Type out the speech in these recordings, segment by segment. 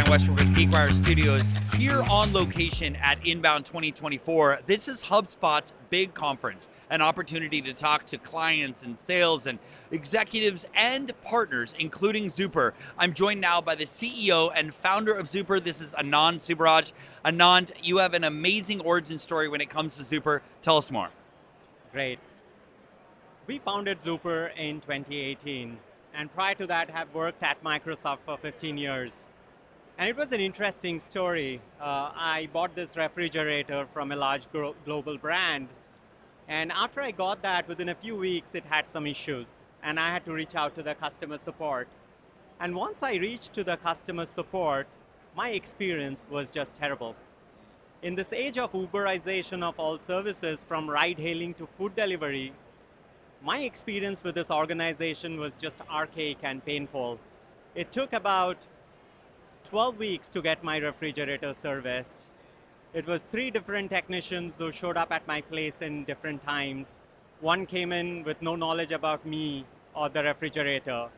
Ryan Westbrook with GeekWire Studios here on location at Inbound 2024. This is HubSpot's big conference, an opportunity to talk to clients and sales and executives and partners, including Zuper. I'm joined now by the CEO and founder of Zuper. This is Anand Subbaraj. Anand, you have an amazing origin story when it comes to Zuper. Tell us more. Great. We founded Zuper in 2018, and prior to that have worked at Microsoft for 15 years. And it was an interesting story. I bought this refrigerator from a large global brand, and after I got that, within a few weeks, it had some issues, and I had to reach out to the customer support. And once I reached to the customer support, my experience was just terrible. In this age of Uberization of all services, from ride-hailing to food delivery, my experience with this organization was just archaic and painful. It took about 12 weeks to get my refrigerator serviced. It was 3 different technicians who showed up at my place in different times. One came in with no knowledge about me or the refrigerator.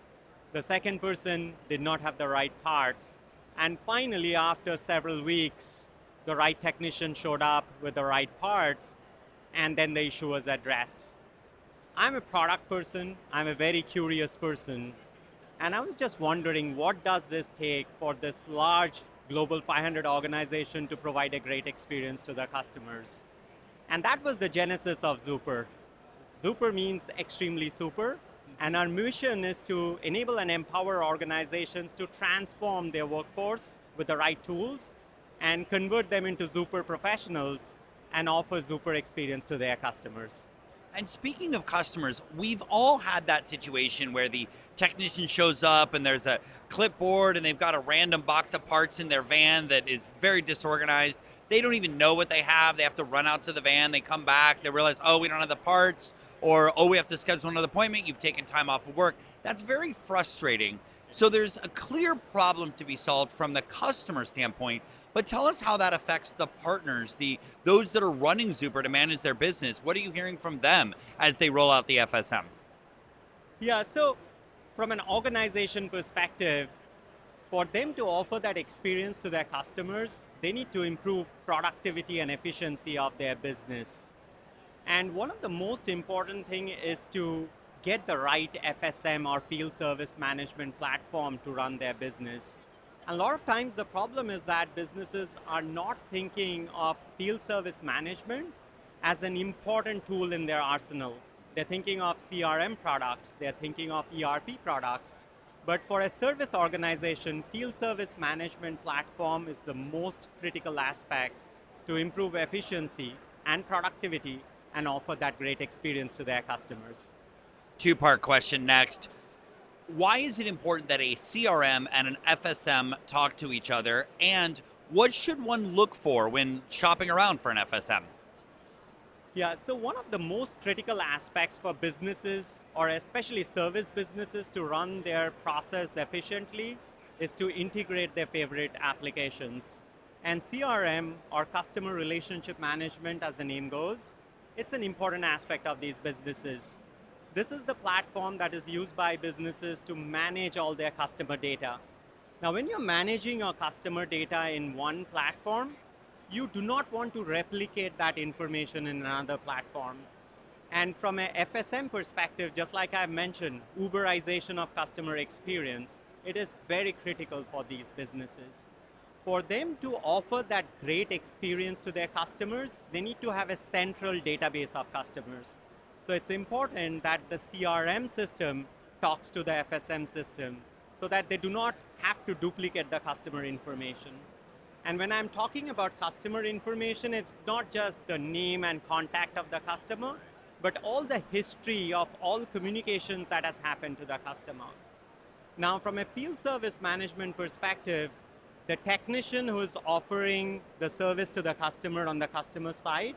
The second person did not have the right parts. And finally, after several weeks, the right technician showed up with the right parts, and then the issue was addressed. I'm a product person, I'm a very curious person, and I was just wondering, what does this take for this large global 500 organization to provide a great experience to their customers? And that was the genesis of Zuper. Zuper means extremely super, and our mission is to enable and empower organizations to transform their workforce with the right tools and convert them into Zuper professionals and offer Zuper experience to their customers. And speaking of customers, we've all had that situation where the technician shows up and there's a clipboard and they've got a random box of parts in their van that is very disorganized. They don't even know what they have. They have to run out to the van. They come back. They realize, oh, we don't have the parts, or, oh, we have to schedule another appointment. You've taken time off of work. That's very frustrating. So there's a clear problem to be solved from the customer standpoint. But tell us how that affects the partners, those that are running Zuper to manage their business. What are you hearing from them as they roll out the FSM? Yeah, so from an organization perspective, for them to offer that experience to their customers, they need to improve productivity and efficiency of their business. And one of the most important thing is to get the right FSM or field service management platform to run their business. A lot of times the problem is that businesses are not thinking of field service management as an important tool in their arsenal. They're thinking of CRM products, they're thinking of ERP products, but for a service organization, field service management platform is the most critical aspect to improve efficiency and productivity and offer that great experience to their customers. 2-part question next. Why is it important that a CRM and an FSM talk to each other? And what should one look for when shopping around for an FSM? Yeah, so one of the most critical aspects for businesses, or especially service businesses, to run their process efficiently is to integrate their favorite applications. And CRM, or customer relationship management as the name goes, it's an important aspect of these businesses. This is the platform that is used by businesses to manage all their customer data. Now, when you're managing your customer data in one platform, you do not want to replicate that information in another platform. And from a FSM perspective, just like I mentioned, Uberization of customer experience, it is very critical for these businesses. For them to offer that great experience to their customers, they need to have a central database of customers. So it's important that the CRM system talks to the FSM system so that they do not have to duplicate the customer information. And when I'm talking about customer information, it's not just the name and contact of the customer, but all the history of all communications that has happened to the customer. Now, from a field service management perspective, the technician who is offering the service to the customer on the customer side,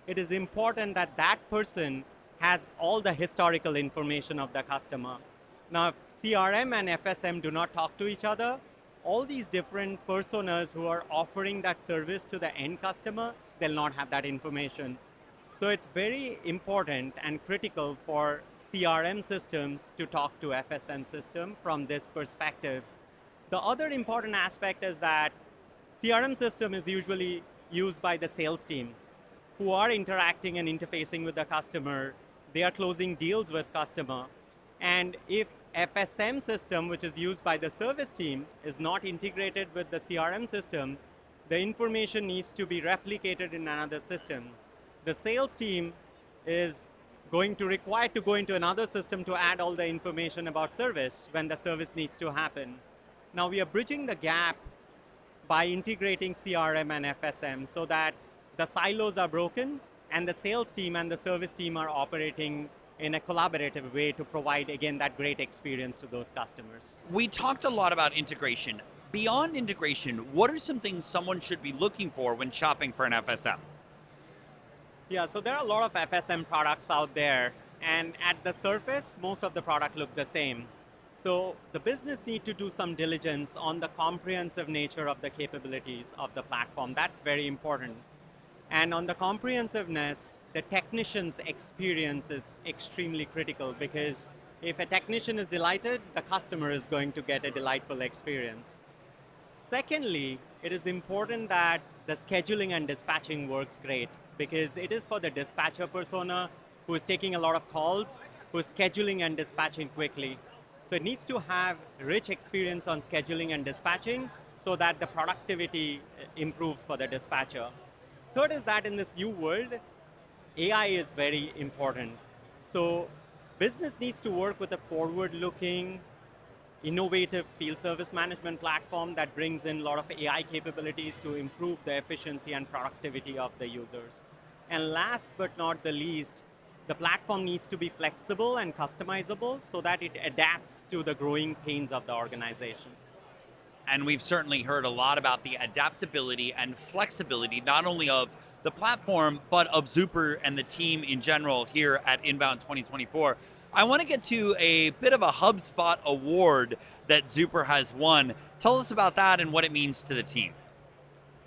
it is important that that person has all the historical information of the customer. Now, if CRM and FSM do not talk to each other, all these different personas who are offering that service to the end customer, they'll not have that information. So it's very important and critical for CRM systems to talk to FSM system from this perspective. The other important aspect is that CRM system is usually used by the sales team who are interacting and interfacing with the customer. They are closing deals with customer. And if FSM system, which is used by the service team, is not integrated with the CRM system, the information needs to be replicated in another system. The sales team is going to require to go into another system to add all the information about service when the service needs to happen. Now we are bridging the gap by integrating CRM and FSM so that the silos are broken and the sales team and the service team are operating in a collaborative way to provide, again, that great experience to those customers. We talked a lot about integration. Beyond integration, what are some things someone should be looking for when shopping for an FSM? Yeah, so there are a lot of FSM products out there, and at the surface, most of the product look the same. So the business need to do some diligence on the comprehensive nature of the capabilities of the platform. That's very important. And on the comprehensiveness, the technician's experience is extremely critical because if a technician is delighted, the customer is going to get a delightful experience. Secondly, it is important that the scheduling and dispatching works great because it is for the dispatcher persona who is taking a lot of calls, who is scheduling and dispatching quickly. So it needs to have rich experience on scheduling and dispatching so that the productivity improves for the dispatcher. Third is that in this new world, AI is very important. So business needs to work with a forward-looking, innovative field service management platform that brings in a lot of AI capabilities to improve the efficiency and productivity of the users. And last but not the least, the platform needs to be flexible and customizable so that it adapts to the growing pains of the organization. And we've certainly heard a lot about the adaptability and flexibility, not only of the platform, but of Zuper and the team in general here at Inbound 2024. I want to get to a bit of a HubSpot Award that Zuper has won. Tell us about that and what it means to the team.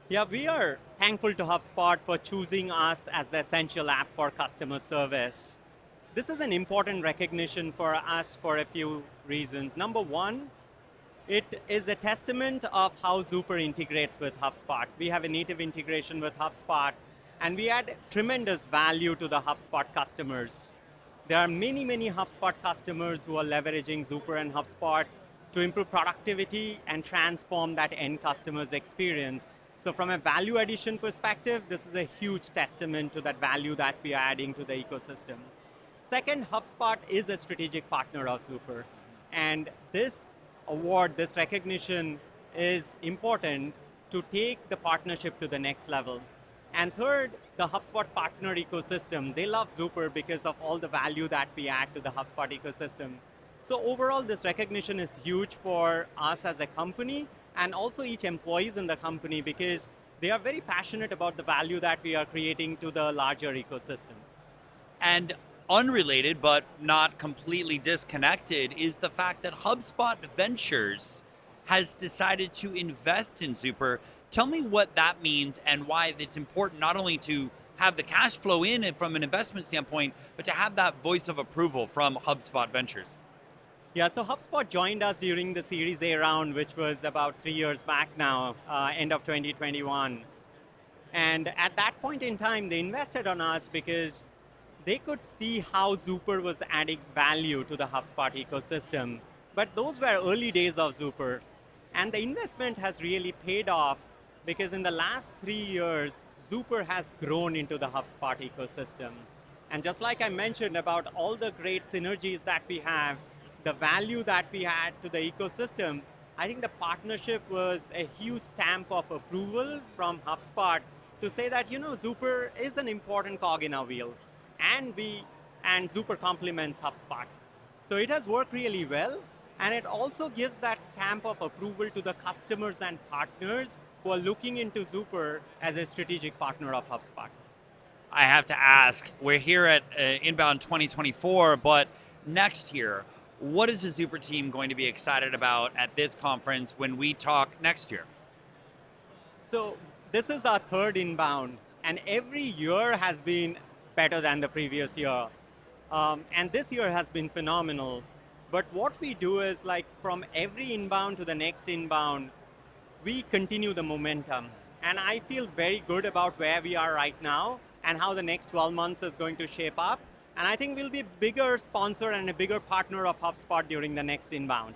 Yeah, we are thankful to HubSpot for choosing us as the essential app for customer service. This is an important recognition for us for a few reasons. Number one, it is a testament of how Zuper integrates with HubSpot. We have a native integration with HubSpot, and we add tremendous value to the HubSpot customers. There are many, many HubSpot customers who are leveraging Zuper and HubSpot to improve productivity and transform that end customer's experience. So from a value addition perspective, this is a huge testament to that value that we are adding to the ecosystem. Second, HubSpot is a strategic partner of Zuper. And this award, this recognition is important to take the partnership to the next level. And third, the HubSpot partner ecosystem. They love Zuper because of all the value that we add to the HubSpot ecosystem. So overall, this recognition is huge for us as a company and also each employees in the company because they are very passionate about the value that we are creating to the larger ecosystem. And unrelated, but not completely disconnected, is the fact that HubSpot Ventures has decided to invest in Zuper. Tell me what that means and why it's important not only to have the cash flow in and from an investment standpoint, but to have that voice of approval from HubSpot Ventures. Yeah, so HubSpot joined us during the Series A round, which was about 3 years back now, end of 2021. And at that point in time, they invested on us because they could see how Zuper was adding value to the HubSpot ecosystem. But those were early days of Zuper. And the investment has really paid off because in the last 3 years, Zuper has grown into the HubSpot ecosystem. And just like I mentioned about all the great synergies that we have, the value that we add to the ecosystem, I think the partnership was a huge stamp of approval from HubSpot to say that, Zuper is an important cog in our wheel. And Zuper complements HubSpot. So it has worked really well, and it also gives that stamp of approval to the customers and partners who are looking into Zuper as a strategic partner of HubSpot. I have to ask, we're here at Inbound 2024, but next year, what is the Zuper team going to be excited about at this conference when we talk next year? So this is our third Inbound, and every year has been better than the previous year. And this year has been phenomenal. But what we do is like from every inbound to the next inbound, we continue the momentum. And I feel very good about where we are right now and how the next 12 months is going to shape up. And I think we'll be a bigger sponsor and a bigger partner of HubSpot during the next inbound.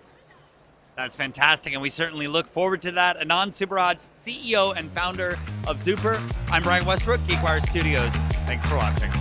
That's fantastic, and we certainly look forward to that. Anand Subbaraj, CEO and founder of Zuper. I'm Brian Westbrook, GeekWire Studios. Thanks for watching.